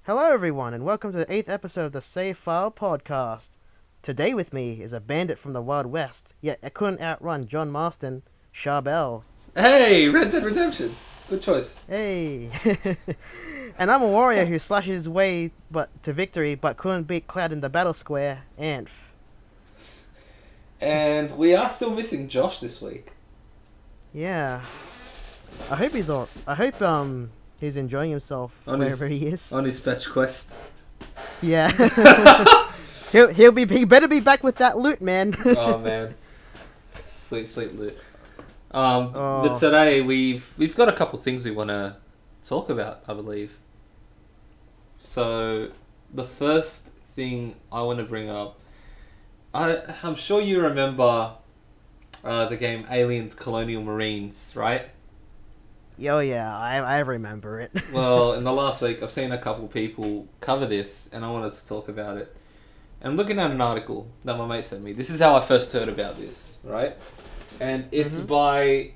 Hello, everyone, and welcome to the 8th episode of the Save File podcast. Today with me is a bandit from the Wild West, yet I couldn't outrun John Marston, Charbel. Hey, Red Dead Redemption. Good choice. Hey! And I'm a warrior who slashes his way to victory, but couldn't beat Cloud in the battle square, Anf. And we are still missing Josh this week. Yeah. I hope he's enjoying himself wherever he is. On his fetch quest. Yeah. he better be back with that loot, man. Oh man. Sweet loot. But today we've got a couple things we want to talk about, I believe. So the first thing I want to bring up, I'm sure you remember the game Aliens Colonial Marines, right? Oh yeah, I remember it. Well, in the last week, I've seen a couple people cover this, and I wanted to talk about it. And I'm looking at an article that my mate sent me. This is how I first heard about this, right? And it's by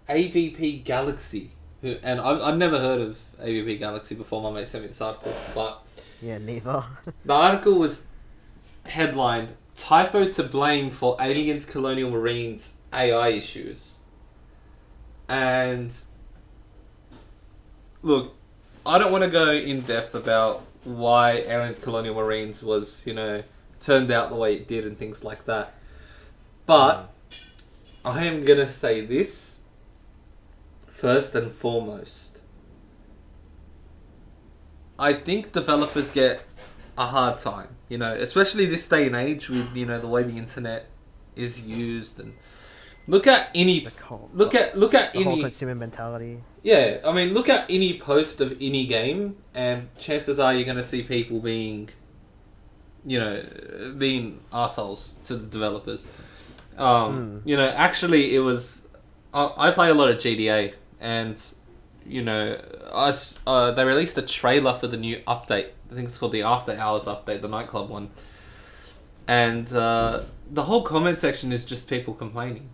AVP Galaxy. And I've never heard of AVP Galaxy before. My mate sent me this article. But yeah, neither. the article was headlined, "Typo to blame for Aliens Colonial Marines AI issues." And look, I don't want to go in depth about why Aliens Colonial Marines was, turned out the way it did and things like that. But I am going to say this first and foremost. I think developers get a hard time, especially this day and age with, the way the internet is used, and look at any whole consumer mentality. Yeah, I mean, look at any post of any game, and chances are you're going to see people being assholes to the developers. Actually, it was. I play a lot of GTA, and they released a trailer for the new update. I think it's called the After Hours update, the nightclub one. And the whole comment section is just people complaining.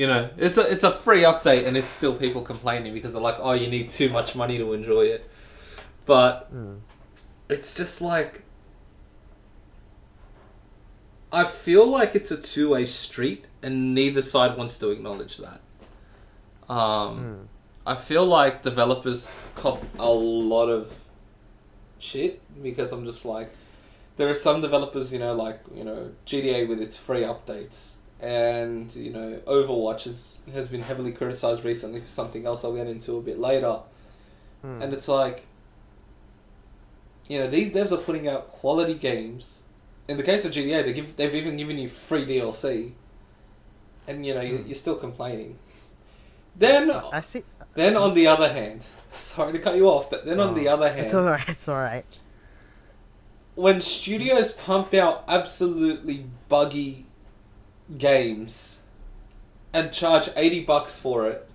It's a free update, and it's still people complaining because they're like, oh, you need too much money to enjoy it. But it's just like, I feel like it's a two-way street, and neither side wants to acknowledge that. I feel like developers cop a lot of shit because I'm just like, there are some developers, GTA with its free updates. And, Overwatch has been heavily criticised recently for something else I'll get into a bit later. And it's like, these devs are putting out quality games. In the case of GTA, they've even given you free DLC. And, you're still complaining. Then on the other hand, sorry to cut you off, but then on the other hand... It's alright. When studios pump out absolutely buggy games and charge $80 for it,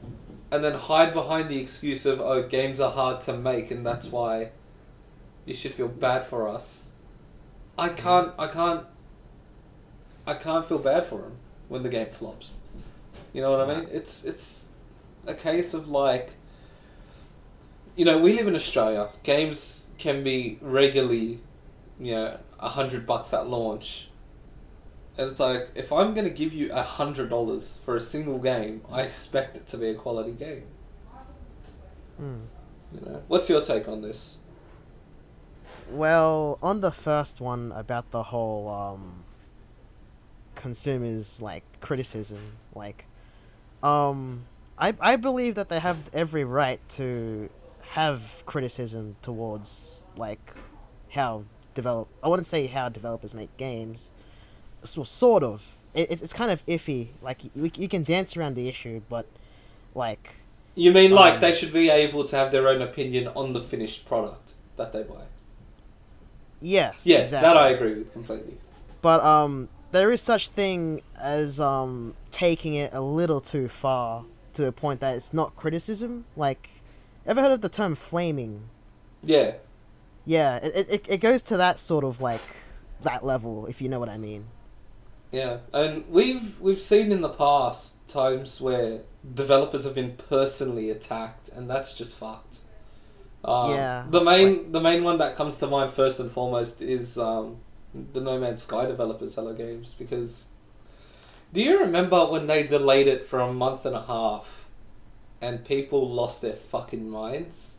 and then hide behind the excuse of, oh, games are hard to make and that's why you should feel bad for us. I can't feel bad for them when the game flops. You know what I mean? It's a case of like, we live in Australia. Games can be regularly, $100 at launch. And it's like, if I'm going to give you $100 for a single game, I expect it to be a quality game. What's your take on this? Well, on the first one about the whole consumers criticism, I believe that they have every right to have criticism towards how I wouldn't say how developers make games. So sort of. It's kind of iffy. You can dance around the issue, but you mean they should be able to have their own opinion on the finished product that they buy? Yes. Yeah, exactly. That I agree with completely. But there is such thing as taking it a little too far to a point that it's not criticism. Ever heard of the term flaming? Yeah. Yeah, it goes to that sort of that level, if you know what I mean. Yeah, and we've seen in the past times where developers have been personally attacked, and that's just fucked. Yeah, like The main one that comes to mind first and foremost is the No Man's Sky developers, Hello Games, because do you remember when they delayed it for a month and a half and people lost their fucking minds?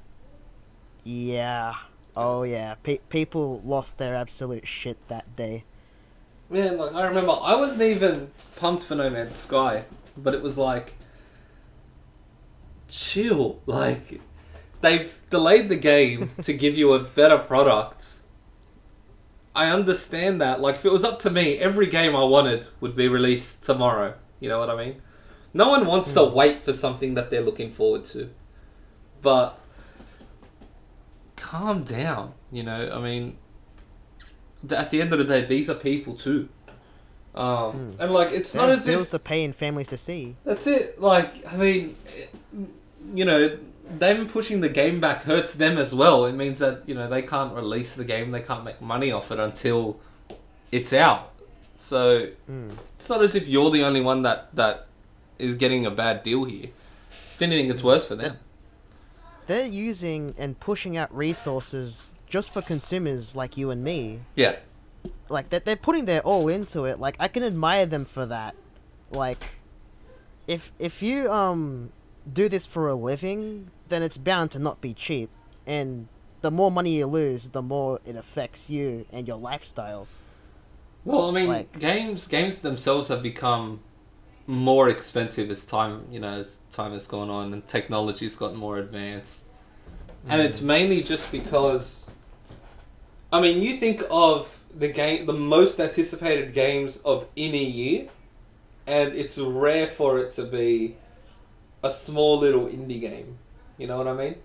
yeah. Oh yeah, people lost their absolute shit that day. Man, like I remember I wasn't even pumped for No Man's Sky, but it was like chill. Like they've delayed the game to give you a better product. I understand that. Like if it was up to me, every game I wanted would be released tomorrow. You know what I mean? No one wants to wait for something that they're looking forward to. But calm down, you know? I mean, at the end of the day, these are people too. And like, it's They not have as bills if to pay and families to see. that's it. Like, I mean, you know, them pushing the game back hurts them as well. It means that, you know, they can't release the game, they can't make money off it until it's out. So, it's not as if you're the only one that is getting a bad deal here. If anything, it's worse for them. They're using and pushing out resources just for consumers like you and me. Yeah. Like that, they're putting their all into it. Like I can admire them for that. Like, if you do this for a living, then it's bound to not be cheap. And the more money you lose, the more it affects you and your lifestyle. Well, I mean, Like- games themselves have become more expensive as time, you know, as time has gone on and technology's gotten more advanced. And it's mainly just because, I mean, you think of the most anticipated games of any year, and it's rare for it to be a small little indie game. You know what I mean?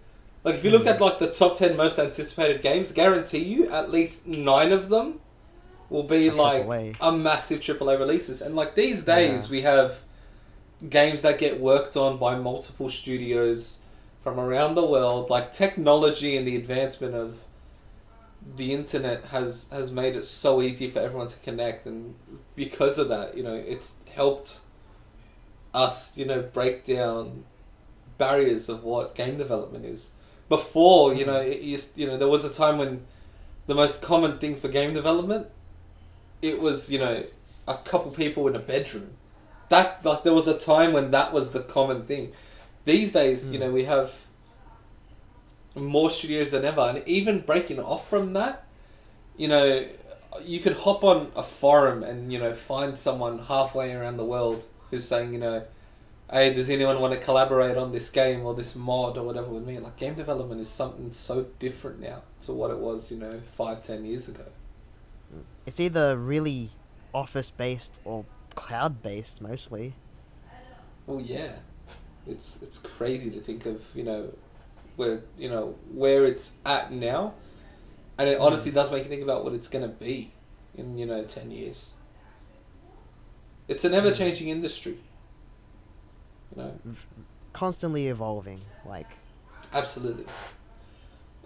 Like if you look at like the top 10 most anticipated games, guarantee you at least 9 of them will be like AAA. a massive AAA releases. And like these days we have games that get worked on by multiple studios from around the world. Like technology and the advancement of the internet has made it so easy for everyone to connect, and because of that, you know, it's helped us, you know, break down barriers of what game development is. Before, you know, it used, you know, there was a time when the most common thing for game development, it was, you know, a couple people in a bedroom. That, like, there was a time when that was the common thing. These days, you know, we have more studios than ever, and even breaking off from that, you know, you could hop on a forum and, you know, find someone halfway around the world who's saying, you know, hey, does anyone want to collaborate on this game or this mod or whatever with me? Like, game development is something so different now to what it was, you know, 5-10 years ago. It's either really office-based or cloud-based, mostly. Well, yeah. It's crazy to think of, you know, where it's at now. And it honestly does make you think about what it's going to be in, you know, 10 years. It's an ever-changing industry. You know? Constantly evolving, like. Absolutely.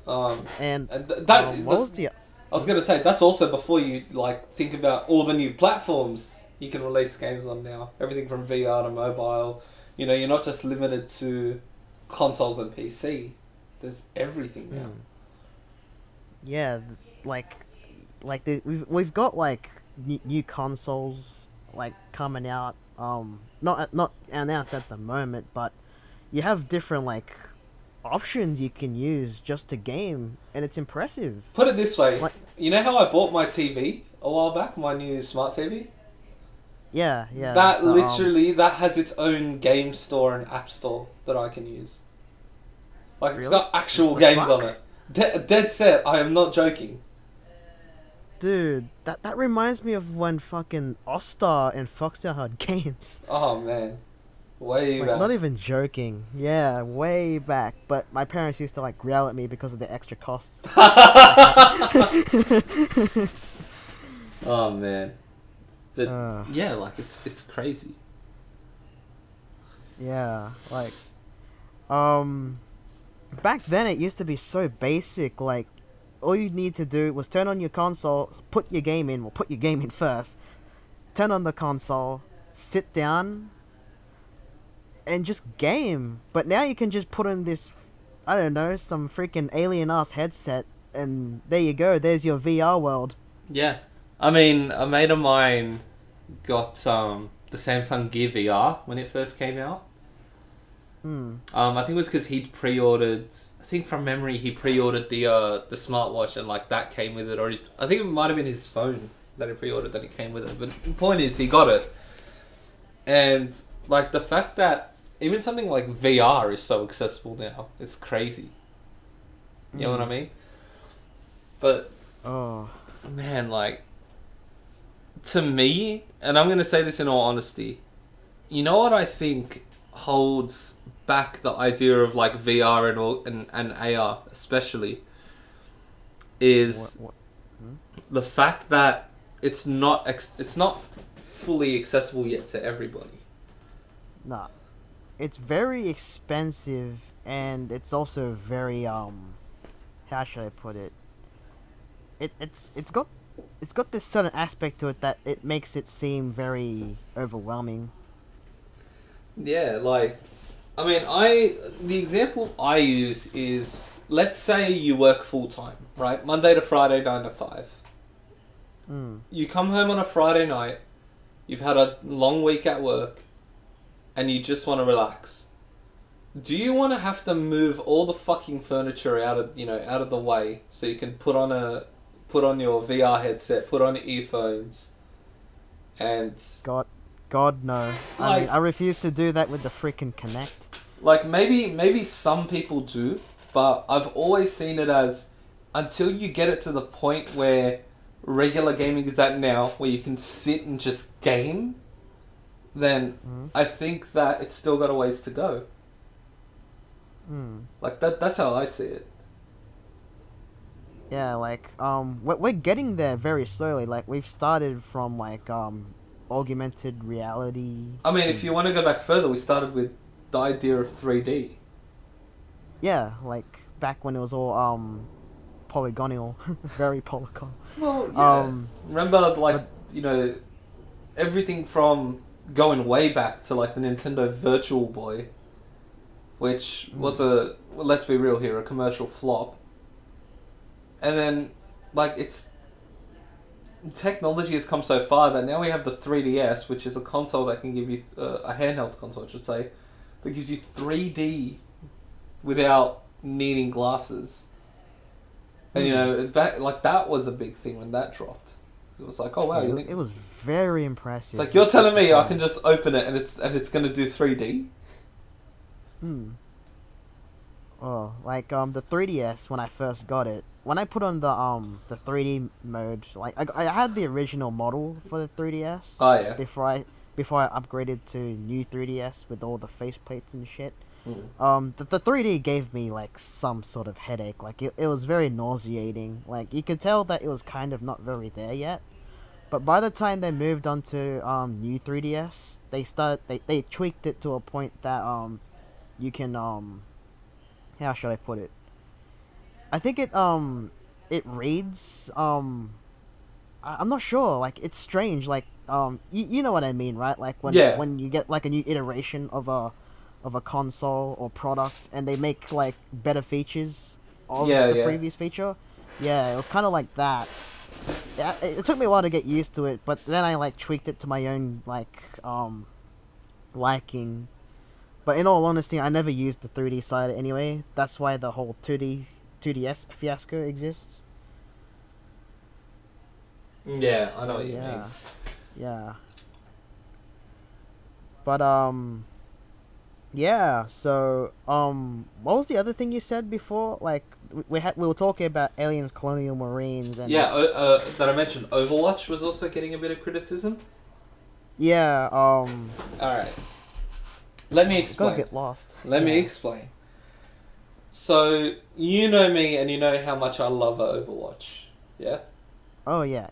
And that what was the? I was going to say, that's also before you, like, think about all the new platforms you can release games on now. Everything from VR to mobile. You know, you're not just limited to consoles and PC. There's everything now. Yeah, we've got like new consoles like coming out. Not announced at the moment, but you have different like options you can use just to game, and it's impressive. Put it this way, Like- you know how I bought my TV a while back, my new smart TV? Yeah. That literally, that has its own game store and app store that I can use. Like, it's Really? got actual The games fuck? on it. Dead set, I am not joking. Dude, that reminds me of when fucking Ostar and Foxtel had games. Oh, man. Way Like, back. not even joking. Yeah, way back. But my parents used to like growl at me because of the extra costs. Oh, man. But, yeah, like, it's crazy. Yeah, like, back then it used to be so basic. Like, all you need to do was turn on your console, put your game in. Well, put your game in first. Turn on the console, sit down, and just game. But now you can just put in this I don't know, some freaking alien ass headset, and there you go. There's your VR world. Yeah. I mean, a mate of mine got the Samsung Gear VR when it first came out. Hmm. I think it was because he'd pre-ordered. I think from memory he pre-ordered the smartwatch and like that came with it. Or I think it might have been his phone that he pre-ordered that it came with it. But the point is, he got it, and like the fact that even something like VR is so accessible now, it's crazy. You know what I mean? But Oh. man, like to me, and I'm gonna say this in all honesty, you know what I think holds back the idea of like VR and AR especially is What? the fact that it's not fully accessible yet to everybody. Nah. It's very expensive, and it's also very how should I put it? It's got this certain aspect to it that it makes it seem very overwhelming. Yeah, like I mean, the example I use is, let's say you work full time, right? Monday to Friday, 9 to 5. Mm. You come home on a Friday night, you've had a long week at work, and you just want to relax. Do you want to have to move all the fucking furniture out of the way so you can put on your VR headset, put on your earphones, and God no. I mean, I refuse to do that with the freaking Kinect. like maybe some people do, but I've always seen it as, until you get it to the point where regular gaming is at now, where you can sit and just game, then I think that it's still got a ways to go. Like that's how I see it. Yeah, like we're getting there very slowly. Like we've started from like augmented reality. I mean, if you want to go back further, we started with the idea of 3D. Yeah, like back when it was all polygonal, very polygon. Well, yeah. Remember, like, but- everything from going way back to, like, the Nintendo Virtual Boy, which was well, let's be real here, a commercial flop. And then, like, technology has come so far that now we have the 3DS, which is a console that can give you, a handheld console, I should say, that gives you 3D without needing glasses. And that was a big thing when that dropped. It was like, oh wow, yeah, it was very impressive. It's like, you're telling me I can just open it and it's gonna do 3D? Oh, like the 3DS when I first got it. When I put on the 3D mode, like I had the original model for the 3DS. Oh yeah. Before I upgraded to new 3DS with all the faceplates and shit. The 3D gave me like some sort of headache. Like it was very nauseating. Like you could tell that it was kind of not very there yet. But by the time they moved on to new 3DS, they tweaked it to a point that you can how should I put it? I think it reads I'm not sure. Like it's strange. Like you know what I mean, right? Like when you get like a new iteration of a console or product, and they make like better features of the previous feature. Yeah, it was kind of like that. It took me a while to get used to it, but then I like tweaked it to my own like liking. But in all honesty, I never used the 3D side anyway. That's why the whole 2DS fiasco exists. Yeah, I know what you mean. Yeah. But yeah, so what was the other thing you said before? Like we were talking about aliens, colonial marines, and that I mentioned Overwatch was also getting a bit of criticism. Yeah. All right. Let me explain. Gonna get lost. Let me explain. So you know me, and you know how much I love Overwatch. Yeah. Oh yeah.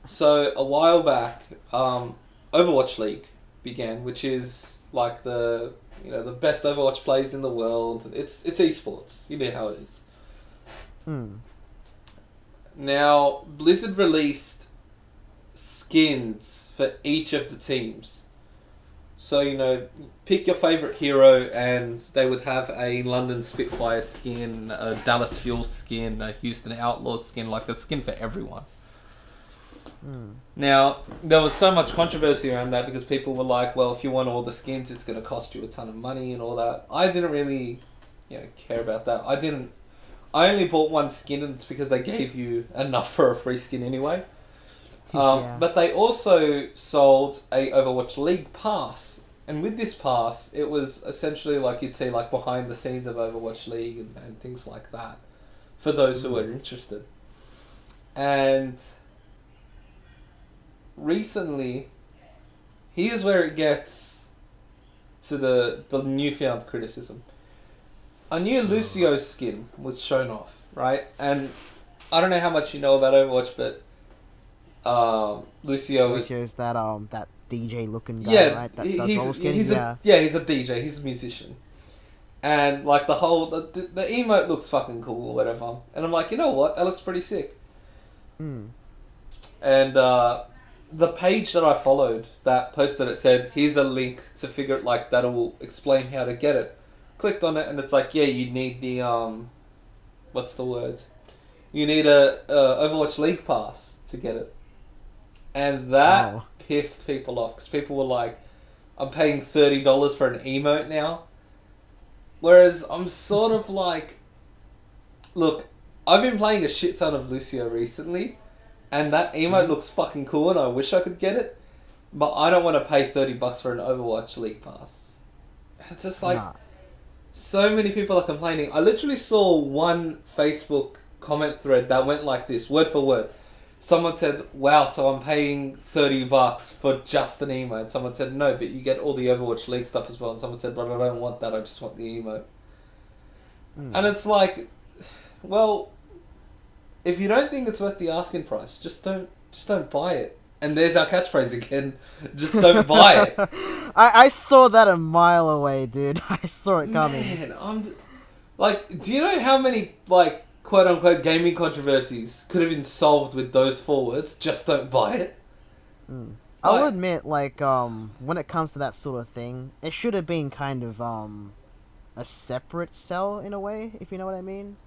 So a while back, Overwatch League began, which is like the best Overwatch players in the world. It's esports. You know how it is. Now Blizzard released skins for each of the teams, So, pick your favourite hero, and they would have a London Spitfire skin, a Dallas Fuel skin, a Houston Outlaws skin, like a skin for everyone. Now, there was so much controversy around that because people were like, well, if you want all the skins, it's going to cost you a ton of money and all that. I didn't really, care about that. I only bought one skin, and it's because they gave you enough for a free skin anyway. But they also sold a Overwatch League pass. And with this pass, it was essentially like you'd see like behind the scenes of Overwatch League and things like that for those who were interested. And recently, here's where it gets to the newfound criticism. A new Lucio skin was shown off, right? And I don't know how much you know about Overwatch, but Lucio's that DJ looking guy, right? That does all skin. He's a DJ. He's a musician, and like the emote looks fucking cool or whatever. And I'm like, you know what? That looks pretty sick. And the page that I followed that posted it said, "Here's a link to figure it like that'll explain how to get it." Clicked on it and it's like, yeah, you need the what's the word? You need a Overwatch League pass to get it. And that pissed people off because people were like, I'm paying $30 for an emote now. Whereas I'm sort of like, look, I've been playing a shit ton of Lucio recently, and that emote looks fucking cool and I wish I could get it, but I don't want to pay $30 for an Overwatch League pass. It's just like, so many people are complaining. I literally saw one Facebook comment thread that went like this, word for word. Someone said, wow, so I'm paying $30 for just an emote. Someone said, no, but you get all the Overwatch League stuff as well. And someone said, but I don't want that, I just want the emote. And it's like, well, if you don't think it's worth the asking price, just don't buy it. And there's our catchphrase again, just don't buy it. I saw that a mile away, dude. I saw it coming. Man, do you know how many, like, quote-unquote gaming controversies could have been solved with those 4 words? Just don't buy it. I'll admit, like, when it comes to that sort of thing, it should have been kind of, a separate sell, in a way, if you know what I mean.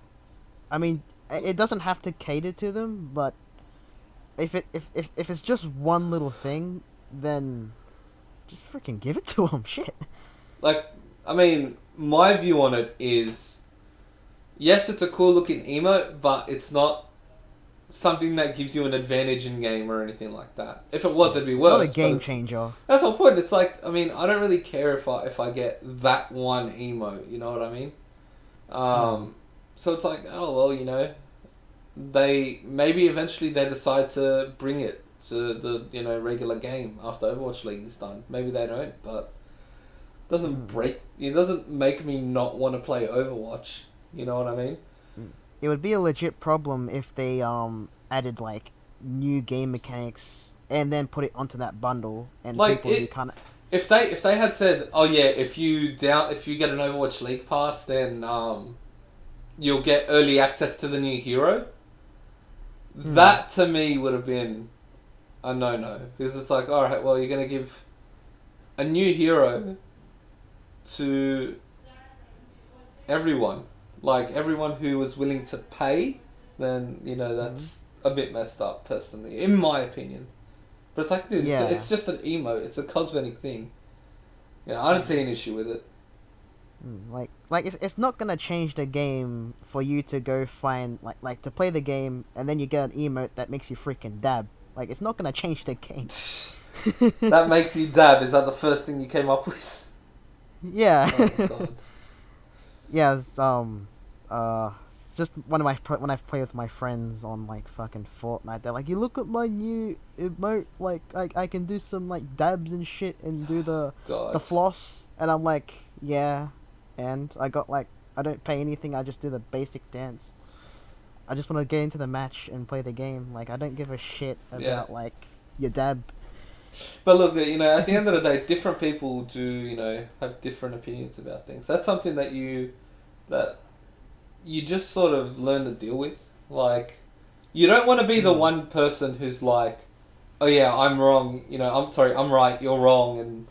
I mean, it doesn't have to cater to them, but if it's just one little thing, then just freaking give it to them, shit. Like, I mean, my view on it is, yes, it's a cool looking emote, but it's not something that gives you an advantage in game or anything like that. If it was, it'd be worse. It's not a game changer. That's my point. It's like, I mean, I don't really care if I get that one emote, you know what I mean? So it's like, oh, well, maybe eventually they decide to bring it to the, regular game after Overwatch League is done. Maybe they don't, but it doesn't make me not want to play Overwatch. You know what I mean? It would be a legit problem if they added like new game mechanics and then put it onto that bundle and like people who kind of. If they had said, oh yeah, if you get an Overwatch League pass, then you'll get early access to the new hero. That to me would have been a no because it's like, all right, well, you're gonna give a new hero to everyone. Like, everyone who was willing to pay, then, that's a bit messed up, personally, in my opinion. But it's like, dude, it's just an emote. It's a cosmetic thing. I don't see an issue with it. Like it's not gonna change the game for you to go find, like to play the game, and then you get an emote that makes you freaking dab. Like, it's not gonna change the game. That makes you dab? Is that the first thing you came up with? Yeah. Oh, God. Yeah, it's just when I play with my friends on like fucking Fortnite, they're like, "You look at my new emote, like I can do some like dabs and shit and do the floss," and I'm like, "Yeah," and I got like, I don't pay anything, I just do the basic dance. I just want to get into the match and play the game. Like, I don't give a shit about like your dab. But look, at the end of the day, different people do, have different opinions about things. That's something that you just sort of learn to deal with. Like, you don't want to be the one person who's like, oh yeah, I'm wrong, I'm sorry, I'm right, you're wrong, and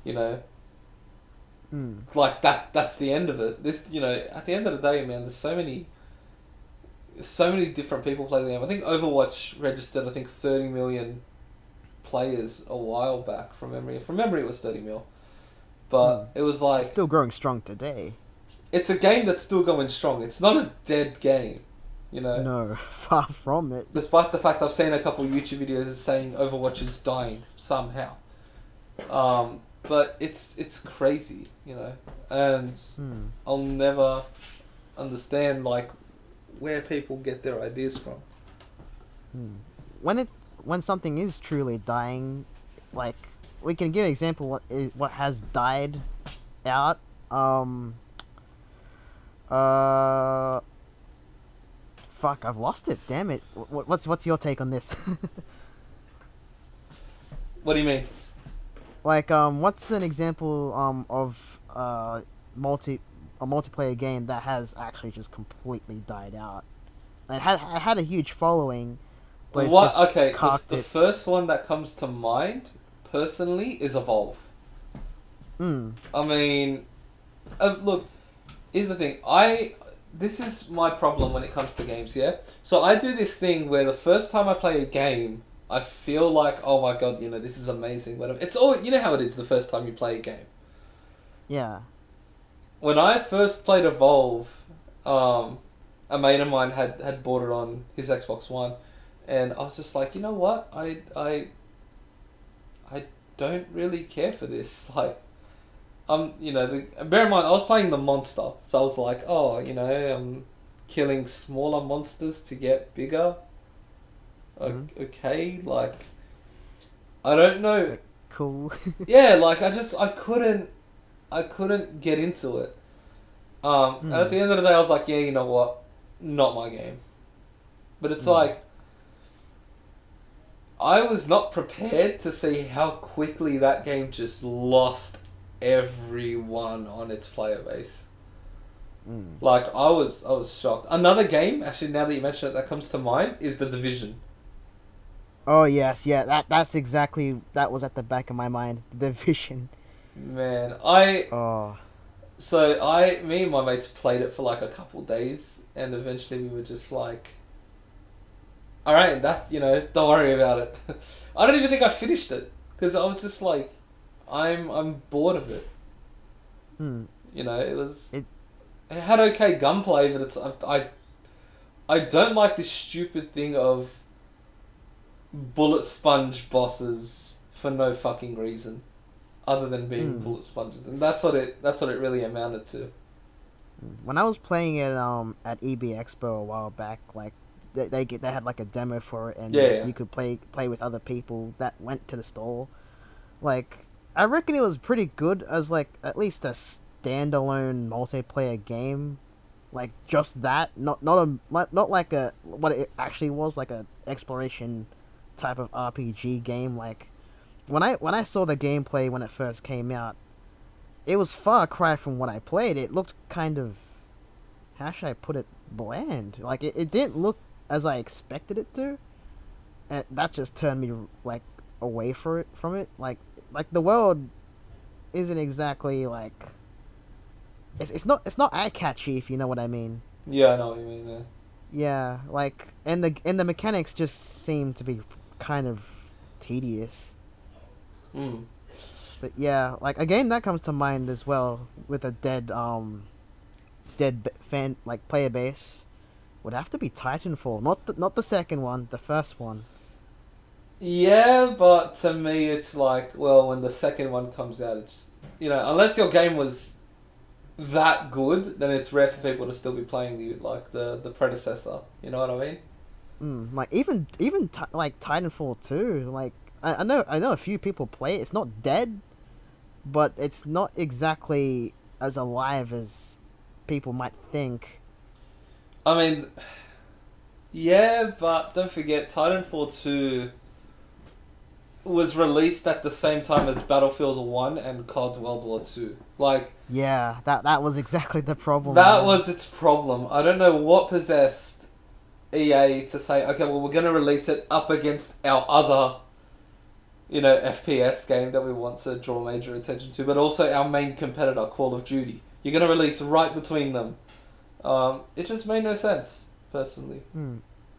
You know, Mm. like that's the end of it. This, you know, at the end of the day, man, there's so many different people play the game. I think Overwatch registered 30 million players a while back from memory. From memory it was 30 mil. Mm. But it was It's like still growing strong today. it's a game that's still going strong. It's not a dead game, you know. No, far from it. Despite the fact I've seen a couple of YouTube videos saying Overwatch is dying somehow. But it's crazy, you know. And Mm. I'll never understand like where people get their ideas from. Mm. When something is truly dying, like we can give an example what has died out. Fuck, I've lost it. Damn it. What's your take on this? What do you mean? Like what's an example of multiplayer game that has actually just completely died out? It had a huge following, but it's just Okay, cocked the it. first one that comes to mind personally is Evolve. Mm. I mean, look, here's the thing. This is my problem when it comes to games, yeah? So I do this thing where the first time I play a game, I feel like, oh my god, you know, this is amazing. But it's all, you know how it is the first time you play a game. Yeah. When I first played Evolve, a mate of mine had bought it on his Xbox One, and I was just like, you know what? I don't really care for this. Like, you know, bear in mind, I was playing the monster, so I was like, oh, you know, I'm killing smaller monsters to get bigger. Mhm. Okay, like, I don't know. Cool. Yeah, like, I couldn't get into it. And at the end of the day, I was like, yeah, you know what? Not my game. But it's like, I was not prepared to see how quickly that game just lost everyone on its player base. Mm. Like, I was shocked. Another game, actually, now that you mention it, that comes to mind is The Division. Oh yes, yeah. That was at the back of my mind. The Division. Man, Oh. me and my mates played it for like a couple days, and eventually we were just like, all right, that, you know, don't worry about it. I don't even think I finished it because I was just like, I'm bored of it. Hmm. You know, it had okay gunplay, but I don't like this stupid thing of bullet sponge bosses for no fucking reason, other than being bullet sponges, and that's what it really amounted to. When I was playing it at EB Expo a while back, like they had like a demo for it, and Yeah. you could play with other people that went to the stall. Like, I reckon it was pretty good as like at least a standalone multiplayer game. Like just that, not like a what it actually was, like a exploration type of RPG game. Like when I saw the gameplay when it first came out, it was far cry from what I played. It looked kind of, how should I put it, bland. Like it didn't look as I expected it to, and that just turned me like away from it. Like the world isn't exactly like it's not eye catchy, if you know what I mean. Yeah, I know what you mean. Yeah. Yeah, like and the mechanics just seem to be kind of tedious. Mm. But yeah, like a game that comes to mind as well with a fan like player base would have to be Titanfall. Not the second one, the first one. Yeah, but to me, it's like, well, when the second one comes out, it's, you know, unless your game was that good, then it's rare for people to still be playing the predecessor. You know what I mean? Like like Titanfall 2, like I know a few people play it. It's not dead, but it's not exactly as alive as people might think. I mean, yeah, but don't forget, Titanfall 2 was released at the same time as Battlefield 1 and COD World War 2. Like, Yeah, that was exactly the problem. that man. was its problem. I don't know what possessed EA to say, okay, well, we're going to release it up against our other FPS game that we want to draw major attention to, but also our main competitor, Call of Duty. You're going to release right between them. It just made no sense, personally.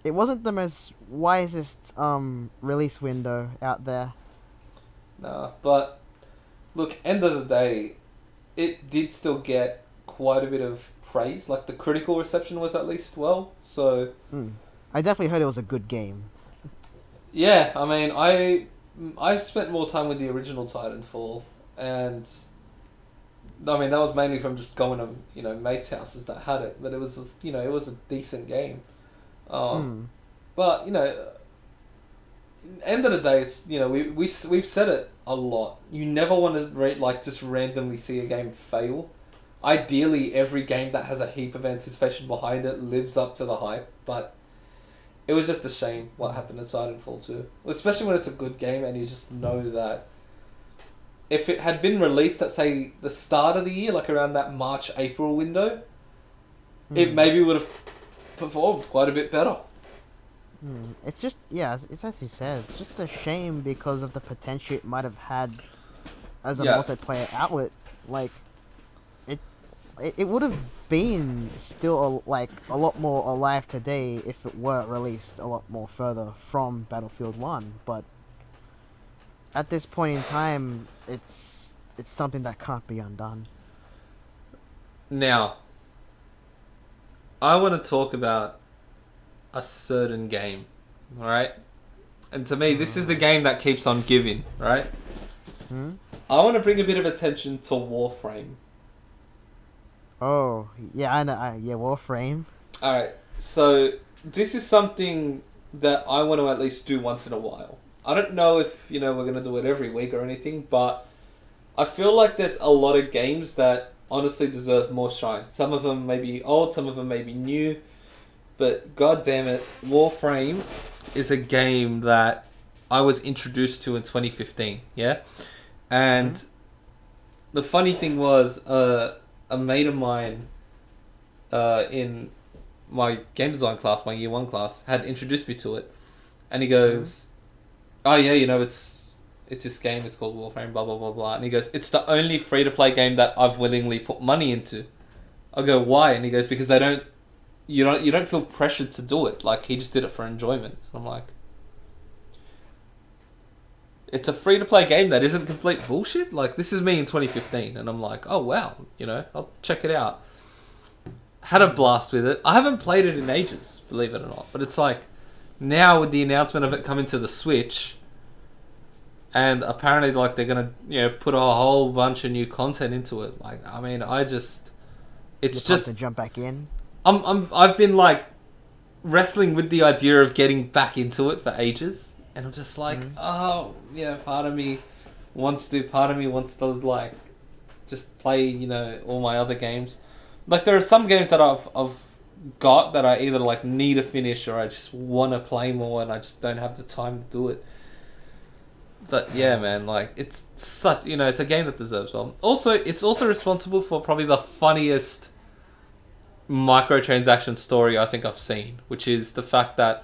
It wasn't the most wisest release window out there. Nah, but look, end of the day, it did still get quite a bit of praise. Like, the critical reception was at least well, so... I definitely heard it was a good game. Yeah, I mean, I spent more time with the original Titanfall, and I mean that was mainly from just going to mates' houses that had it, but it was it was a decent game. But end of the day, it's we've said it a lot. You never want to just randomly see a game fail. Ideally, every game that has a heap of anticipation behind it lives up to the hype, but it was just a shame what happened in Titanfall 2. Especially when it's a good game and you just know that if it had been released at, say, the start of the year, like around that March-April window, it maybe would have performed quite a bit better. It's just, it's as you said, it's just a shame because of the potential it might have had as a multiplayer outlet. Like, it would have been still a lot more alive today if it were released a lot more further from Battlefield 1, but at this point in time it's something that can't be undone. Now, I want to talk about a certain game, alright? And to me, this is the game that keeps on giving, right? I want to bring a bit of attention to Warframe. Oh, yeah, I know. Warframe. Alright, so this is something that I want to at least do once in a while. I don't know if, we're going to do it every week or anything, but I feel like there's a lot of games that honestly deserve more shine. Some of them may be old, some of them may be new, but god damn it, Warframe is a game that I was introduced to in 2015, yeah? And the funny thing was, a mate of mine in my game design class, my year 1 class, had introduced me to it. And he goes, oh yeah, it's this game, it's called Warframe, blah, blah, blah, blah. And he goes, it's the only free-to-play game that I've willingly put money into. I go, why? And he goes, because you don't feel pressured to do it. Like, he just did it for enjoyment. And I'm like, it's a free-to-play game that isn't complete bullshit? Like, this is me in 2015, and I'm like, oh, wow, I'll check it out. Had a blast with it. I haven't played it in ages, believe it or not, but it's like, now with the announcement of it coming to the Switch, and apparently, like, they're gonna, put a whole bunch of new content into it. Like, I mean, it's just... to jump back in? I've been, like, wrestling with the idea of getting back into it for ages. And I'm just like, part of me wants to, like, just play, all my other games. Like, there are some games that I've got that I either, like, need to finish or I just want to play more and I just don't have the time to do it. But, yeah, man, like, it's such, it's a game that deserves well. Also, it's also responsible for probably the funniest microtransaction story I think I've seen, which is the fact that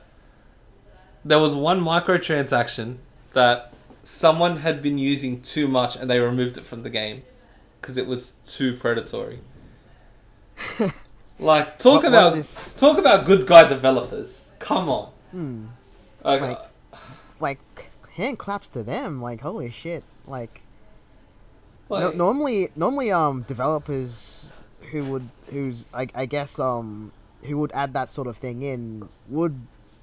there was one microtransaction that someone had been using too much and they removed it from the game because it was too predatory. Like, talk about good guy developers. Come on. Like hand claps to them. Like, holy shit. Like normally developers who would add that sort of thing in would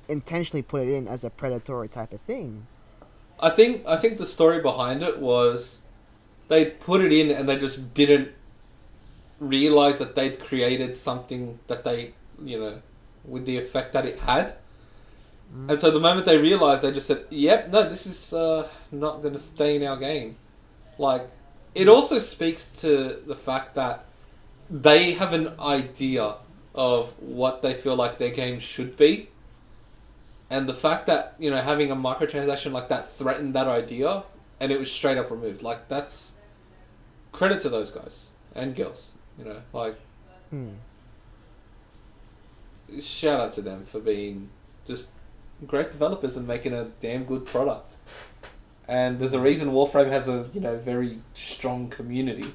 intentionally put it in as a predatory type of thing. I think the story behind it was they put it in and they just didn't realize that they'd created something that they, with the effect that it had. And so the moment they realized, they just said, yep, no, this is not going to stay in our game. Like, it also speaks to the fact that they have an idea of what they feel like their game should be. And the fact that, having a microtransaction like that threatened that idea, and it was straight up removed. Like, that's credit to those guys and girls, shout out to them for being just great developers and making a damn good product. and there's a reason Warframe has a very strong community.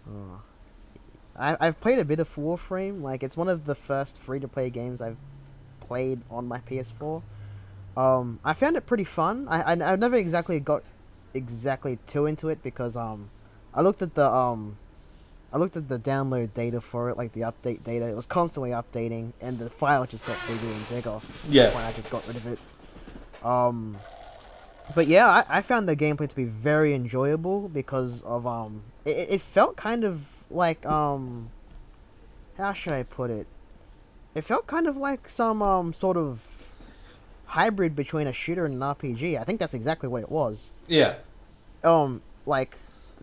Oh. I've played a bit of Warframe. Like, it's one of the first free-to-play games I've played on my PS4. I found it pretty fun. I never exactly got too into it because I looked at the download data for it, like the update data. It was constantly updating, and the file just got bigger and bigger. Yeah. That's why I just got rid of it. But yeah, I found the gameplay to be very enjoyable because of it felt kind of like how should I put it? It felt kind of like some sort of hybrid between a shooter and an RPG. I think that's exactly what it was. Yeah. Like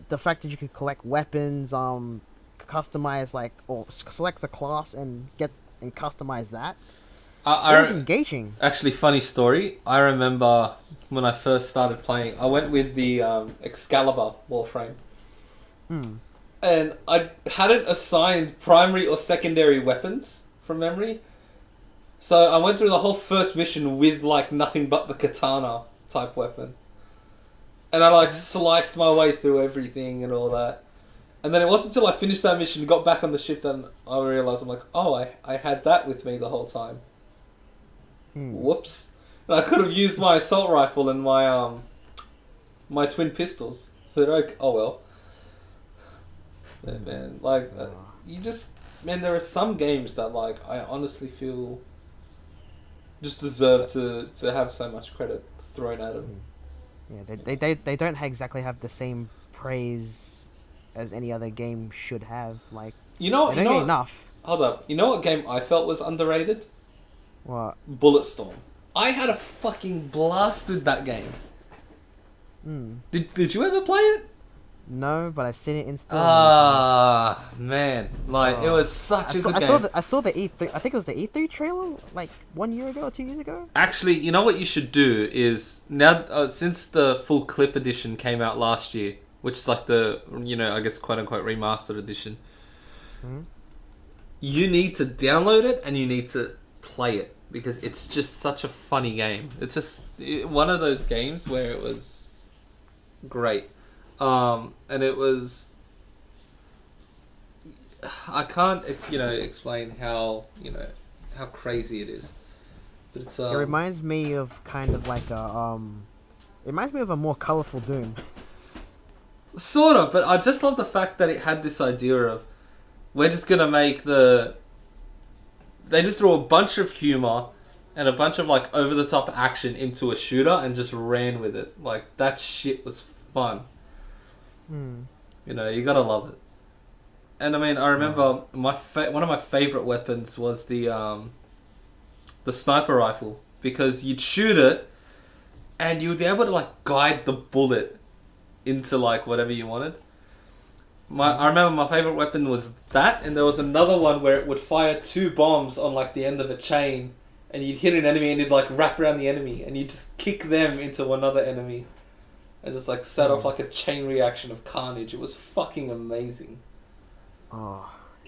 the fact that you could collect weapons, customize or select a class and customize that. It was engaging. Actually, funny story. I remember when I first started playing, I went with the Excalibur Warframe. And I hadn't assigned primary or secondary weapons from memory. So I went through the whole first mission with like nothing but the katana type weapon. And I like sliced my way through everything and all that. And then it wasn't until I finished that mission, got back on the ship, then I realised I'm like, oh, I had that with me the whole time. Whoops. And I could have used my assault rifle and my my twin pistols. But oh well. Man, like, there are some games that, like, I honestly feel just deserve to have so much credit thrown at them. Yeah, they don't exactly have the same praise as any other game should have. Like, they don't get enough. Hold up. You know what game I felt was underrated? What? Bulletstorm. I had a fucking blast with that game. Did you ever play it? No, but I've seen it installed. Man, like it was such a good game. I saw the E3. I think it was the E3 trailer, like 1 year ago or 2 years ago. Actually, you know what you should do is now since the full clip edition came out last year, which is like the I guess quote unquote remastered edition. You need to download it and you need to play it because it's just such a funny game. It's just one of those games where it was great. And it was, I can't, explain how crazy it is. But it's, it reminds me of kind of like it reminds me of a more colorful Doom. Sort of, but I just love the fact that it had this idea of, we're just gonna make they just threw a bunch of humor and a bunch of like over the top action into a shooter and just ran with it. Like, that shit was fun. You gotta love it. And I mean, I remember one of my favorite weapons was the sniper rifle, because you'd shoot it and you would be able to like guide the bullet into like whatever you wanted. I remember my favorite weapon was that, and there was another one where it would fire 2 bombs on like the end of a chain, and you'd hit an enemy and it'd like wrap around the enemy, and you'd just kick them into another enemy. And just like set off like a chain reaction of carnage. It was fucking amazing.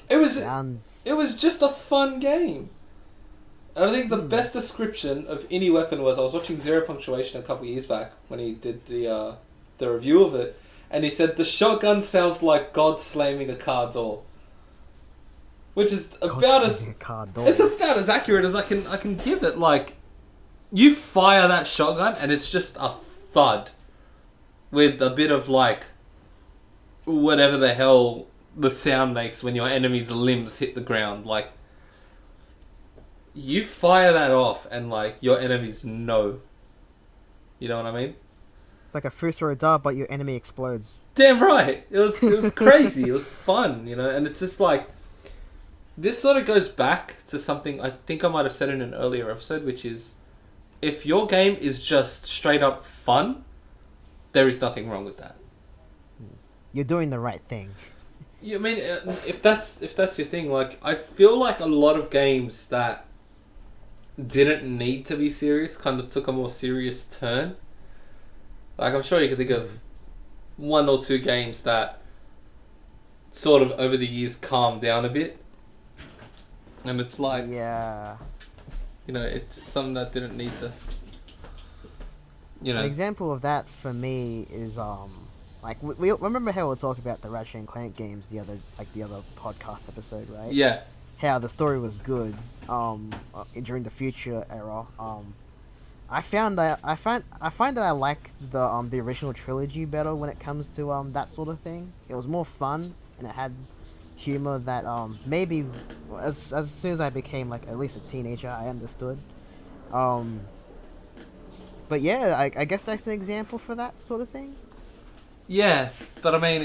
It was just a fun game. And I think the best description of any weapon was, I was watching Zero Punctuation a couple of years back when he did the review of it, and he said the shotgun sounds like God slamming a car door. Which is about as accurate as I can give it. Like, you fire that shotgun and it's just a thud. With a bit of like whatever the hell the sound makes when your enemy's limbs hit the ground. Like, you fire that off and like your enemies know. You know what I mean? It's like a fuse or a dart, but your enemy explodes. Damn right. It was crazy. It was fun, and it's just like, this sort of goes back to something I think I might have said in an earlier episode, which is, if your game is just straight up fun, there is nothing wrong with that. You're doing the right thing. I mean, if that's your thing, like, I feel like a lot of games that didn't need to be serious kind of took a more serious turn. Like, I'm sure you can think of 1 or 2 games that sort of over the years calmed down a bit. And it's like, yeah, it's something that didn't need to. You An know, example of that for me is like we remember how we were talking about the Ratchet and Clank games the other podcast episode, right? yeah, How the story was good during the future era. I find that I liked the original trilogy better when it comes to that sort of thing. It was more fun and it had humor that maybe as soon as I became like at least a teenager I understood. Um, but yeah, I guess that's an example for that sort of thing. yeah. But I mean,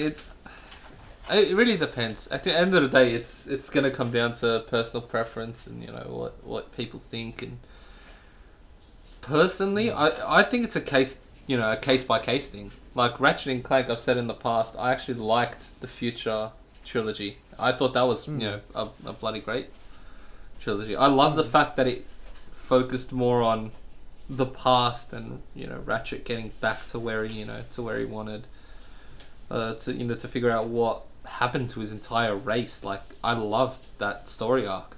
it really depends. At the end of the day, it's gonna come down to personal preference and what people think. And personally, I think it's a case by case thing. Like Ratchet and Clank, I've said in the past, I actually liked the Future trilogy. I thought that was a bloody great trilogy. I love the fact that it focused more on the past and Ratchet getting back to where he wanted to figure out what happened to his entire race. Like I loved that story arc,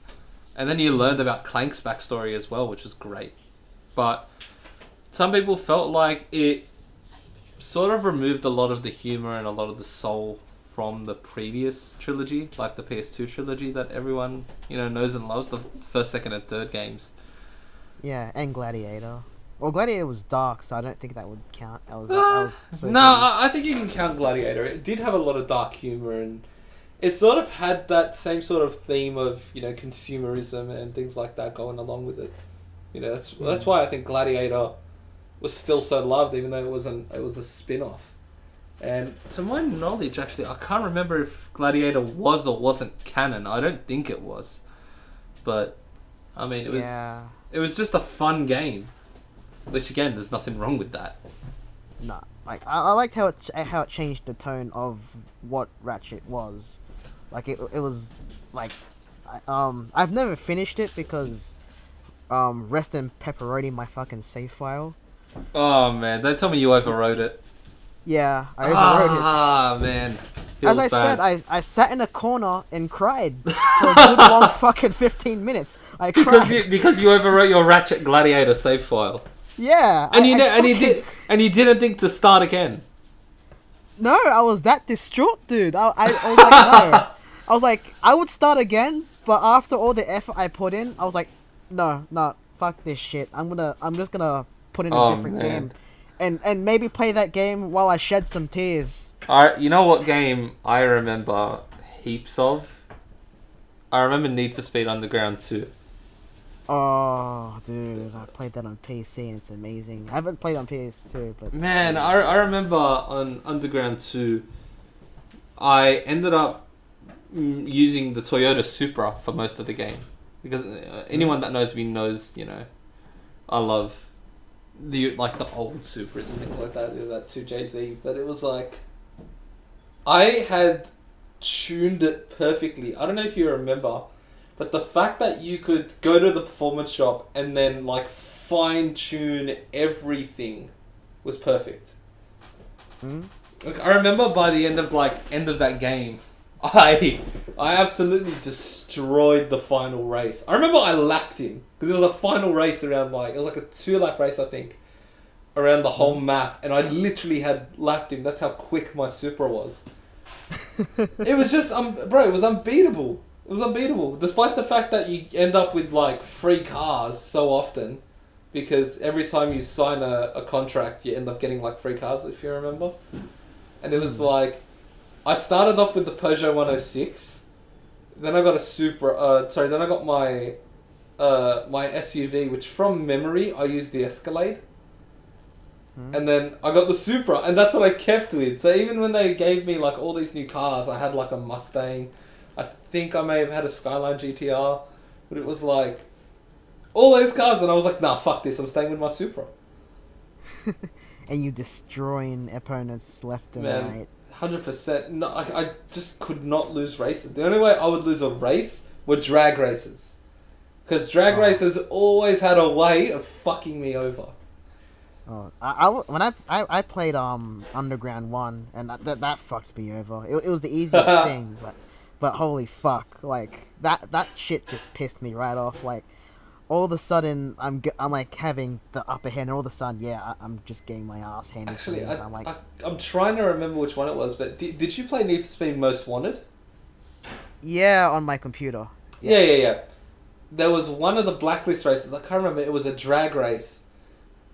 and then you learned about Clank's backstory as well, which was great. But some people felt like it sort of removed a lot of the humor and a lot of the soul from the previous trilogy, like the PS2 trilogy that everyone knows and loves, the first, second, and third games. Yeah, and Gladiator. Well, Gladiator was dark, so I don't think that would count. That was so No, funny. I think you can count Gladiator. It did have a lot of dark humor, and it sort of had that same sort of theme of consumerism and things like that going along with it. That's why I think Gladiator was still so loved, even though it was a spin-off. And to my knowledge, actually, I can't remember if Gladiator was or wasn't canon. I don't think it was, but I mean, it was just a fun game. Which again, there's nothing wrong with that. Nah, like I liked how it changed the tone of what Ratchet was. Like it was like I've never finished it because rest in pepperoni my fucking save file. Oh man, don't tell me you overrode it. Yeah, I overrode it. Ah man. As I said, I sat in a corner and cried for a good long fucking 15 minutes. I cried because you overwrote your Ratchet Gladiator save file. Yeah, And you didn't think to start again. No, I was that distraught, dude. I was like, no. I was like, I would start again, but after all the effort I put in, I was like, no, fuck this shit. I'm just gonna put in a different game, and maybe play that game while I shed some tears. You know what game I remember heaps of? I remember Need for Speed Underground 2. Oh, dude, I played that on PC and it's amazing. I haven't played on PS2, but... Man, I remember on Underground 2, I ended up using the Toyota Supra for most of the game. Because anyone that knows me knows, I love the old Supras and things like that, that 2JZ. But it was like, I had tuned it perfectly. I don't know if you remember, but the fact that you could go to the performance shop and then fine tune everything was perfect. Like, I remember by the end of that game, I absolutely destroyed the final race. I remember I lapped him because it was a final race around it was like a 2-lap race I think around the whole map, and I literally had lapped him. That's how quick my Supra was. It was just bro, it was unbeatable. It was unbeatable, despite the fact that you end up with free cars so often, because every time you sign a contract, you end up getting free cars, if you remember. And it was I started off with the Peugeot 106, then I got a Supra. Then I got my my SUV, which from memory I used the Escalade. And then I got the Supra, and that's what I kept with. So even when they gave me all these new cars, I had a Mustang. I think I may have had a Skyline GTR, but it was all those cars, and I was like, nah, fuck this, I'm staying with my Supra. And you destroying opponents left and right. 100%. No, I just could not lose races. The only way I would lose a race were drag races. Because drag races always had a way of fucking me over. Oh, when I played Underground 1, and that fucked me over. It was the easiest thing, but holy fuck, that shit just pissed me right off. all of a sudden I'm like having the upper hand, and all of a sudden, yeah, I'm just getting my ass handed to me. Actually, So I'm like, I'm trying to remember which one it was, but did you play Need for Speed Most Wanted? yeah, on my computer. Yeah. There was one of the blacklist races. I can't remember. It was a drag race,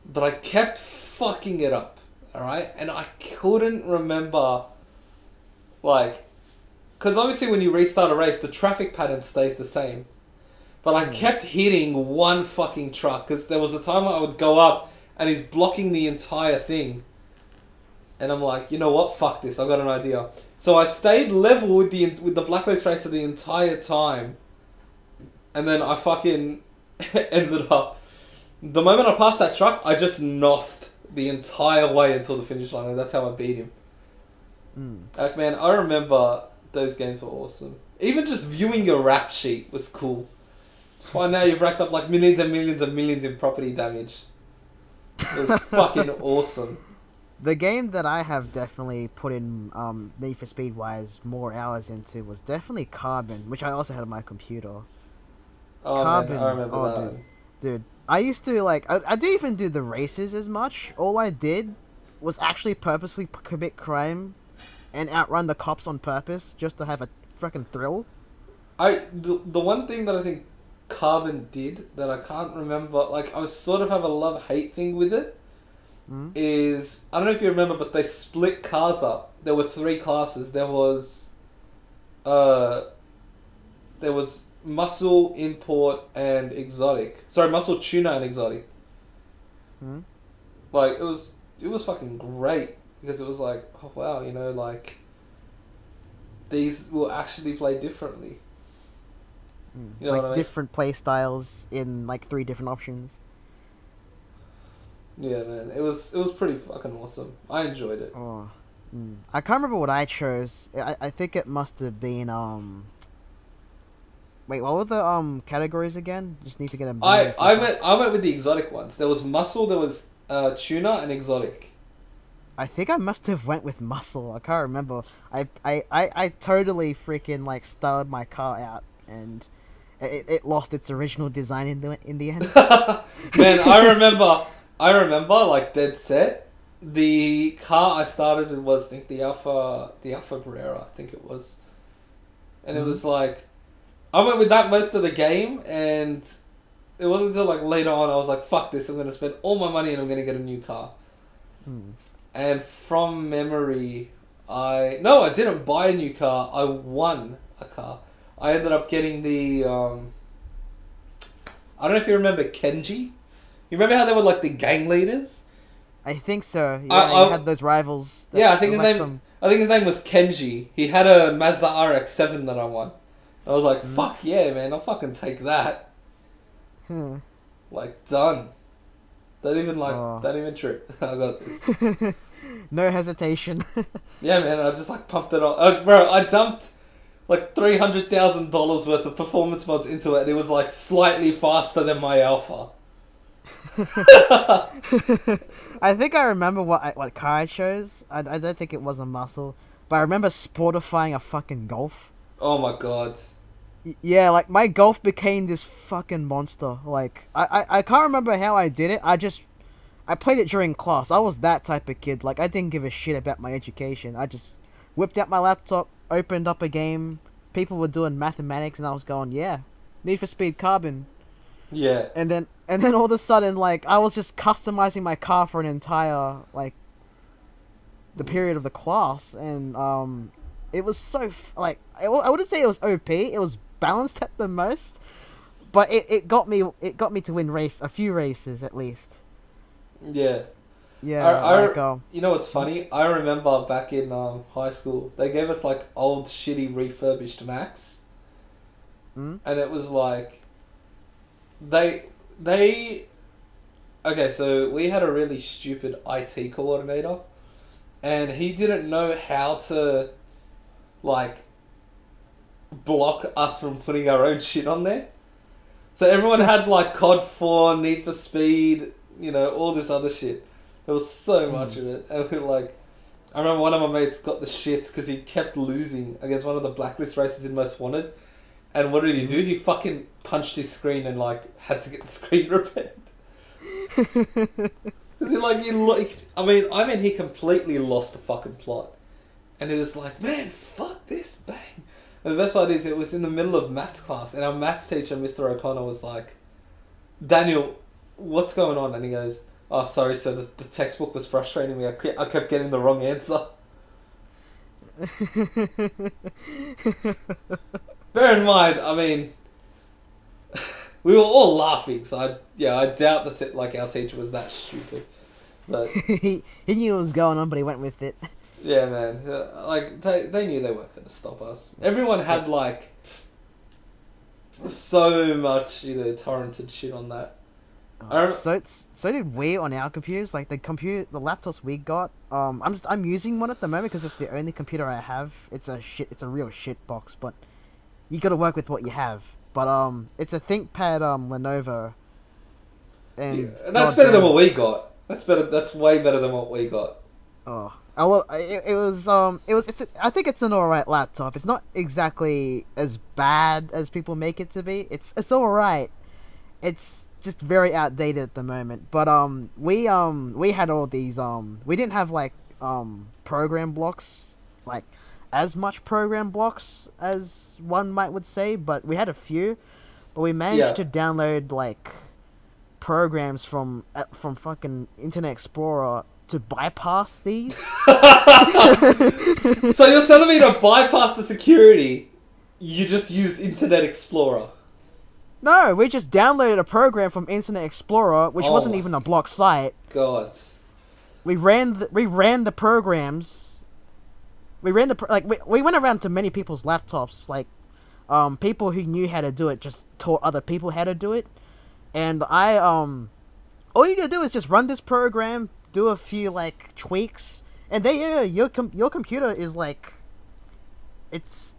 but I kept fucking it up. All right, and I couldn't remember, like, because obviously when you restart a race, the traffic pattern stays the same. But I kept hitting one fucking truck because there was a time I would go up and he's blocking the entire thing. And I'm like, you know what? Fuck this. I've got an idea. So I stayed level with the blacklist racer the entire time. And then I fucking ended up... The moment I passed that truck, I just nosed the entire way until the finish line. And that's how I beat him. Like, man, I remember those games were awesome. Even just viewing your rap sheet was cool. Just find out you've racked up like millions and millions and millions in property damage. It was fucking awesome. The game that I have definitely put in Need for Speed wise more hours into was definitely Carbon, which I also had on my computer. Oh, Carbon, man, I remember that. Dude, I used to like I didn't even do the races as much. All I did was actually purposely commit crime and outrun the cops on purpose just to have a freaking thrill. The one thing that I think Carbon did that I can't remember, like I sort of have a love-hate thing with it, is, I don't know if you remember, but they split cars up. There were 3 classes. There was muscle, import, and exotic. Sorry, muscle, tuner, and exotic. Like, it was fucking great, because it was like, oh wow, you know, like, these will actually play differently. It's like different play styles in like 3 different options. Yeah, man, it was pretty fucking awesome. I enjoyed it. I can't remember what I chose. I think it must have been Wait, what were the categories again? Just need to get them. I went with the exotic ones. There was muscle, there was tuner, and exotic. I think I must have went with muscle. I can't remember. I totally freaking like styled my car out, and it lost its original design in the end. Man, I remember like dead set. The car I started in was, I think, the Alfa Barrera, I think it was, and it was like, I went with that most of the game, and it wasn't until like later on I was like, fuck this, I'm gonna spend all my money and I'm gonna get a new car. And from memory, I didn't buy a new car. I won a car. I ended up getting the I don't know if you remember Kenji. You remember how they were like the gang leaders? I think so. Yeah, you had those rivals. I think his name was Kenji. He had a Mazda RX-7 that I won. I was like, fuck yeah, man! I'll fucking take that. Like, done. Don't even trip. I got this. No hesitation. Yeah, man. I just like pumped it on. Bro, I dumped like $300,000 worth of performance mods into it, and it was like slightly faster than my Alpha. I think I remember what car I chose. I don't think it was a muscle, but I remember sportifying a fucking Golf. Oh my god. Yeah, like my Golf became this fucking monster. Like I can't remember how I did it. I played it during class. I was that type of kid. Like I didn't give a shit about my education. I just whipped out my laptop, opened up a game. People were doing mathematics, and I was going, yeah, Need for Speed Carbon. Yeah. And then all of a sudden, like, I was just customizing my car for an entire, like, the period of the class, and it was so I wouldn't say it was OP. It was balanced at the most, but it got me to win a few races at least. Yeah. Yeah. You know what's funny? I remember back in high school, they gave us like old shitty refurbished Macs, and it was like okay, so we had a really stupid IT coordinator, and he didn't know how to like block us from putting our own shit on there. So everyone had like COD 4, Need for Speed, you know, all this other shit. There was so much of it, and we were like, I remember one of my mates got the shits because he kept losing against one of the blacklist races in Most Wanted, And what did he do? He fucking punched his screen and like had to get the screen repaired. He completely lost the fucking plot. And it was like, man, fuck this, bang. And the best part is, it was in the middle of maths class, and our maths teacher, Mr. O'Connor, was like, Daniel, what's going on? And he goes, oh, sorry, sir, the textbook was frustrating me. I kept getting the wrong answer. Bear in mind, I mean, we were all laughing, so I doubt that our teacher was that stupid. But he knew what was going on, but he went with it. yeah, man, they knew they weren't going to stop us. Everyone had so much torrented shit on that. So did we on our computers. Like the laptops we got. I'm using one at the moment because it's the only computer I have. It's a real shit box, but you got to work with what you have. But it's a ThinkPad Lenovo, and that's better than what we got. That's better. That's way better than what we got. Oh, I think it's an alright laptop. It's not exactly as bad as people make it to be. It's alright. It's just very outdated at the moment. But we had all these we didn't have program blocks, like as much program blocks as one would say, but we had a few. But we managed to download programs from fucking Internet Explorer to bypass these. So you're telling me to bypass the security, you just used Internet Explorer? No, we just downloaded a program from Internet Explorer, which wasn't even a block site. God. We ran the programs. We went around to many people's laptops, people who knew how to do it just taught other people how to do it. And all you gotta do is just run this program, do a few tweaks, and your computer is it's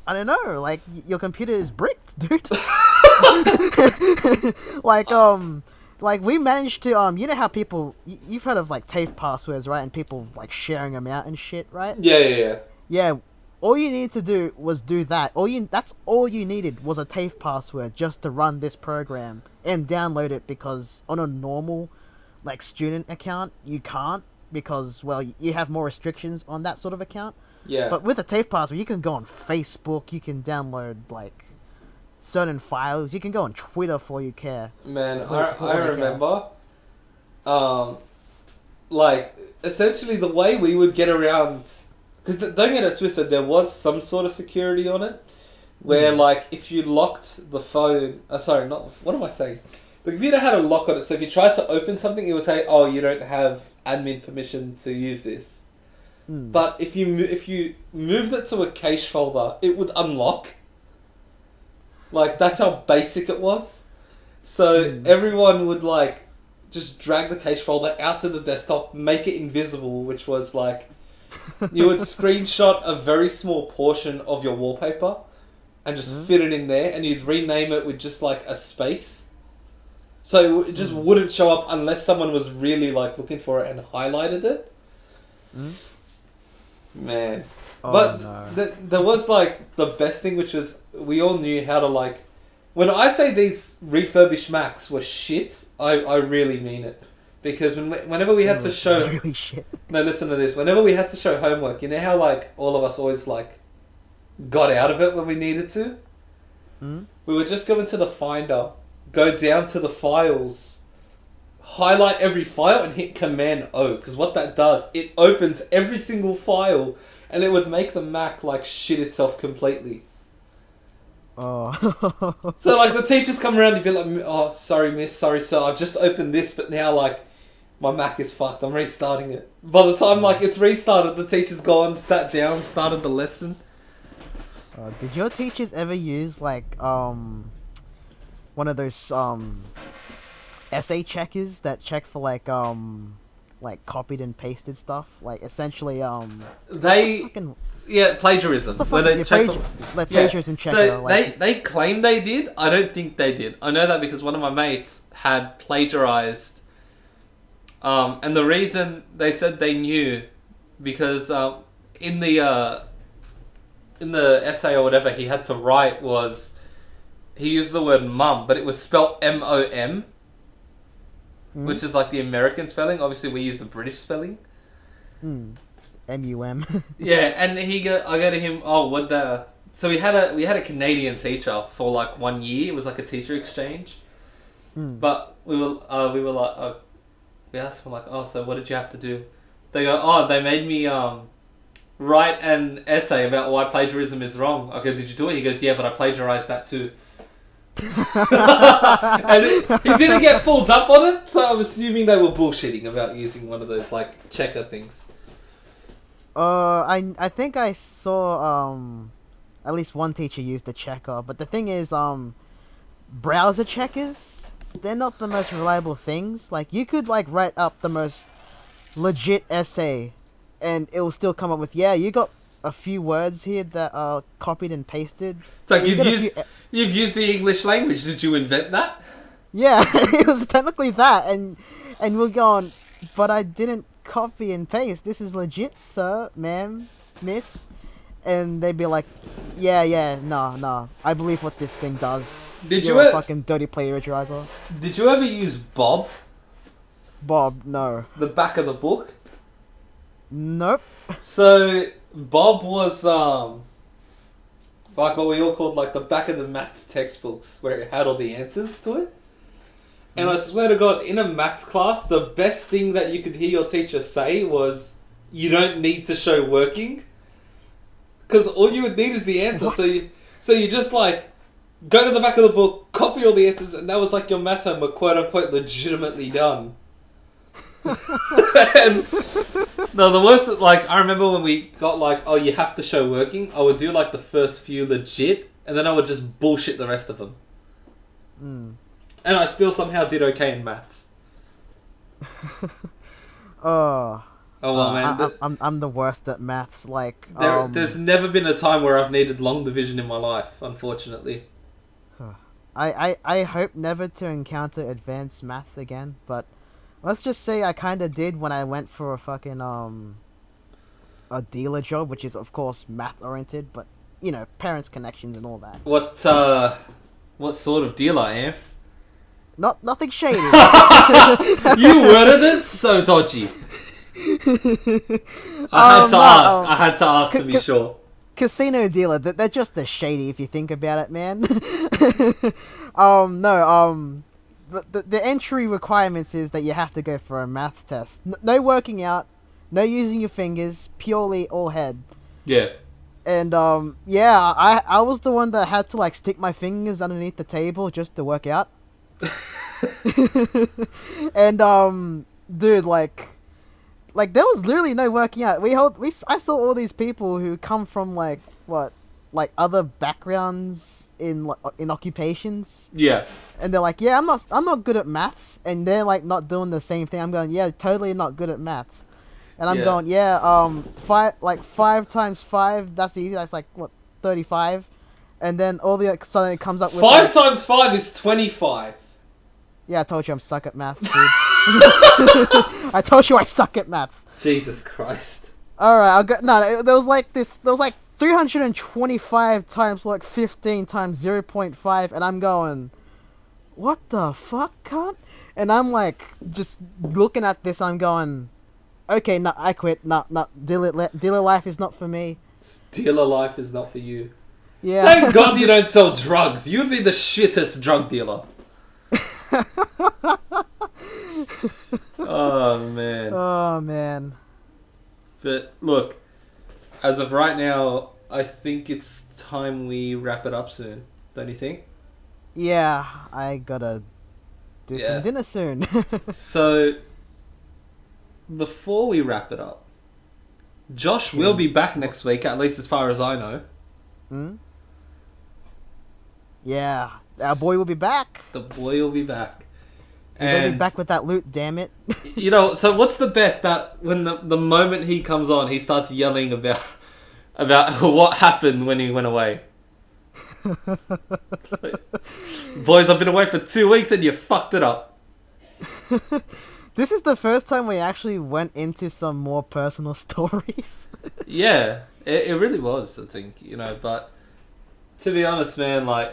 I don't know, your computer is bricked, dude. We managed to you know how people you've heard of TAFE passwords, right? And people sharing them out and shit, right? Yeah. All you needed to do was do that. That's all you needed was a TAFE password just to run this program and download it, because on a normal student account you can't, because you have more restrictions on that sort of account. Yeah. But with a TAFE password you can go on Facebook, you can download certain files, you can go on Twitter for all you care. Man, I remember essentially the way we would get around, because don't get it twisted, there was some sort of security on it, where if you locked the phone, what am I saying? The computer had a lock on it, so if you tried to open something, it would say, "Oh, you don't have admin permission to use this." But if you moved it to a cache folder, it would unlock. That's how basic it was. So everyone would just drag the cache folder out to the desktop, make it invisible, which was you would screenshot a very small portion of your wallpaper and just fit it in there, and you'd rename it with just a space. So it just wouldn't show up unless someone was really looking for it and highlighted it. Man. Oh, but no. There was the best thing, which was we all knew how to when I say these refurbished Macs were shit, I really mean it. Because whenever we had to show... Really shit. No, listen to this. Whenever we had to show homework, you know how all of us always got out of it when we needed to? We would just go into the Finder, go down to the files, highlight every file and hit Command O. Because what that does, it opens every single file and it would make the Mac shit itself completely. Oh. So the teachers come around and be like, "Oh, sorry miss, sorry sir, I've just opened this, but now my Mac is fucked, I'm restarting it." By the time it's restarted, the teacher's gone, sat down, started the lesson. Did your teachers ever use one of those essay checkers that check for copied and pasted stuff? Essentially Plagiarism. Plagiarism checker. So they claim they did. I don't think they did. I know that because one of my mates had plagiarized. And the reason they said they knew, because in the in the essay or whatever he had to write was he used the word mum, but it was spelt MOM, which is like the American spelling. Obviously, we use the British spelling. MUM. Yeah, and I go to him. Oh, what the? So we had a Canadian teacher for like 1 year. It was like a teacher exchange. But we were like, we asked him like, oh, so what did you have to do? They go, oh, they made me write an essay about why plagiarism is wrong. I go, did you do it? He goes, yeah, but I plagiarized that too. And he didn't get pulled up on it, so I'm assuming they were bullshitting about using one of those like checker things. I think I saw at least one teacher use the checker, but the thing is browser checkers, they're not the most reliable things. Like you could like write up the most legit essay and it will still come up with, yeah, you got a few words here that are copied and pasted. It's like you've used the English language. Did you invent that? Yeah, it was technically that, and we're going, but I didn't copy and paste. This is legit, sir, ma'am, miss. And they'd be like, yeah, no, I believe what this thing does. You're a fucking dirty plagiarizer. Did you ever use Bob? Bob, no. The back of the book? Nope. So Bob was like what we all called like the back of the maths textbooks, where it had all the answers to it. And I swear to God, in a maths class, the best thing that you could hear your teacher say was, "You don't need to show working," because all you would need is the answer. What? So you just like go to the back of the book, copy all the answers, and that was like your maths homework, quote unquote, legitimately done. And, no, the worst, like, I remember when we got like, oh, you have to show working, I would do like the first few legit, and then I would just bullshit the rest of them. And I still somehow did okay in maths. Oh well, man. I'm the worst at maths. Like, there's never been a time where I've needed long division in my life, unfortunately. I hope never to encounter advanced maths again, but let's just say I kind of did when I went for a fucking a dealer job, which is of course math oriented, but you know, parents' connections and all that. What sort of dealer, Anf? Nothing shady. You worded it so dodgy. I had to ask to be sure. Casino dealer, they're just as shady if you think about it, man. The entry requirements is that you have to go for a math test. No working out, no using your fingers, purely all head. Yeah. And I was the one that had to like stick my fingers underneath the table just to work out. And dude, like there was literally no working out. I saw all these people who come from like other backgrounds in occupations. Yeah. And they're like, yeah, I'm not good at maths, and they're like not doing the same thing. I'm going, yeah, totally not good at maths. And I'm going, yeah, 5 times 5, that's easy. That's like what, 35. And then all the suddenly it comes up with 5 times 5 is 25. Yeah, I told you I'm suck at maths, dude. I told you I suck at maths. Jesus Christ. Alright, I'll go. No, there was like 325 times like 15 times 0.5, and I'm going, what the fuck, cunt? And I'm like, just looking at this, I'm going, okay, no, I quit. No, dealer life is not for me. Dealer life is not for you. Yeah. Thank God you don't sell drugs. You'd be the shittest drug dealer. Oh man. But look, as of right now, I think it's time we wrap it up soon. Don't you think? Yeah, I gotta do some dinner soon. So, before we wrap it up, Josh will be back next week, at least as far as I know. Yeah, our boy will be back. The boy will be back. He'll be back with that loot, damn it. You know, so what's the bet that when the moment he comes on, he starts yelling about what happened when he went away? Boys, I've been away for 2 weeks and you fucked it up. This is the first time we actually went into some more personal stories. Yeah, it really was, I think, but to be honest, man, like,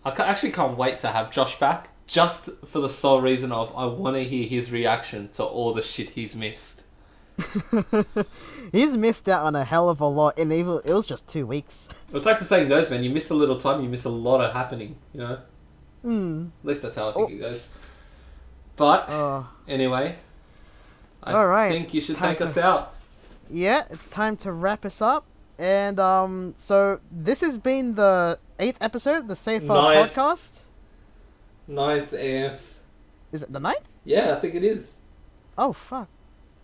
actually can't wait to have Josh back, just for the sole reason of I want to hear his reaction to all the shit he's missed. He's missed out on a hell of a lot, and it was just 2 weeks. It's like the saying goes, man, you miss a little time, you miss a lot of happening, At least that's how I think it goes. But, anyway, I think you should take us out. Yeah, it's time to wrap us up. And so this has been the 8th episode of the Safe podcast. 9th AF. Is it the 9th? Yeah, I think it is. Oh, fuck.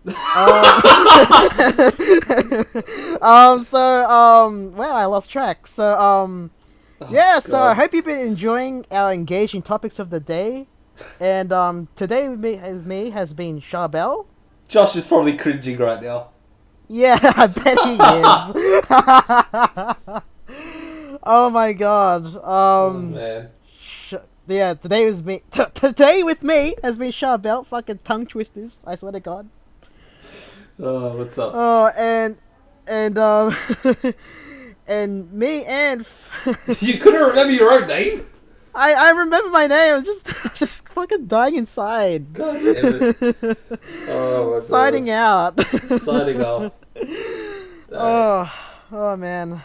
Well, I lost track. So, I hope you've been enjoying our engaging topics of the day. And today with me has been Charbel. Josh is probably cringing right now. Yeah, I bet he is. Oh my god. Oh man. Today was me. Today with me has been Charbel. Fucking tongue twisters. I swear to God. Oh, what's up? Oh, and and me and you couldn't remember your own name? I remember my name. I was just fucking dying inside. God damn it. Oh my Signing out. Signing off. Oh man.